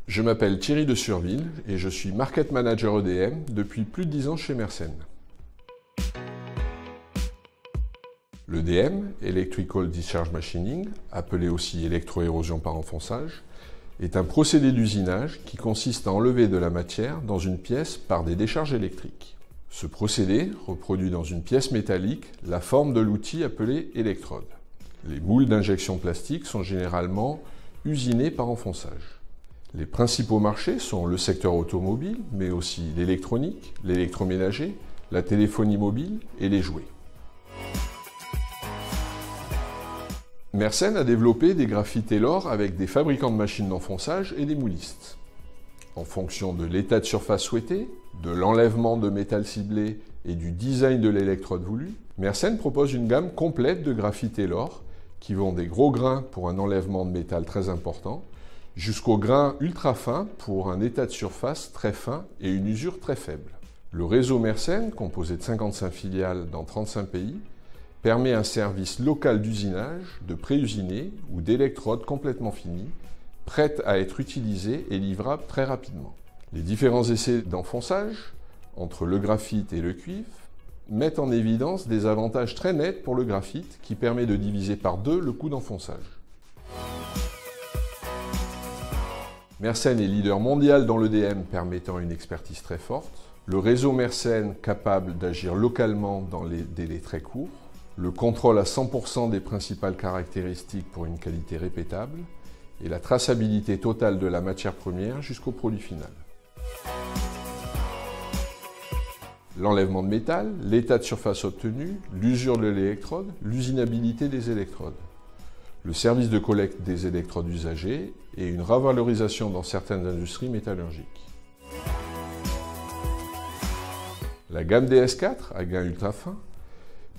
Je m'appelle Thierry de Surville et je suis Market Manager EDM depuis plus de 10 ans chez Mersen. L'EDM, Electrical Discharge Machining, appelé aussi électroérosion par enfonçage, est un procédé d'usinage qui consiste à enlever de la matière dans une pièce par des décharges électriques. Ce procédé reproduit dans une pièce métallique la forme de l'outil appelé électrode. Les moules d'injection plastique sont généralement usinés par enfonçage. Les principaux marchés sont le secteur automobile, mais aussi l'électronique, l'électroménager, la téléphonie mobile et les jouets. Mersen a développé des graphies Taylor avec des fabricants de machines d'enfonçage et des moulistes. En fonction de l'état de surface souhaité, de l'enlèvement de métal ciblé et du design de l'électrode voulue, Mersen propose une gamme complète de graphies Taylor qui vont des gros grains pour un enlèvement de métal très important jusqu'aux grains ultra fins pour un état de surface très fin et une usure très faible. Le réseau Mersen, composé de 55 filiales dans 35 pays, permet un service local d'usinage, de pré-usinés ou d'électrodes complètement finies, prêtes à être utilisées et livrables très rapidement. Les différents essais d'enfonçage entre le graphite et le cuivre mettent en évidence des avantages très nets pour le graphite qui permet de diviser par 2 le coût d'enfonçage. Mersen est leader mondial dans l'EDM permettant une expertise très forte, le réseau Mersen capable d'agir localement dans les délais très courts, le contrôle à 100% des principales caractéristiques pour une qualité répétable et la traçabilité totale de la matière première jusqu'au produit final. L'enlèvement de métal, l'état de surface obtenu, l'usure de l'électrode, l'usinabilité des électrodes, le service de collecte des électrodes usagées et une revalorisation dans certaines industries métallurgiques. La gamme DS4 à gain ultra fin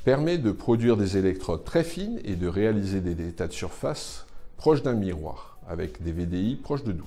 permet de produire des électrodes très fines et de réaliser des états de surface proches d'un miroir, avec des VDI proches de 12.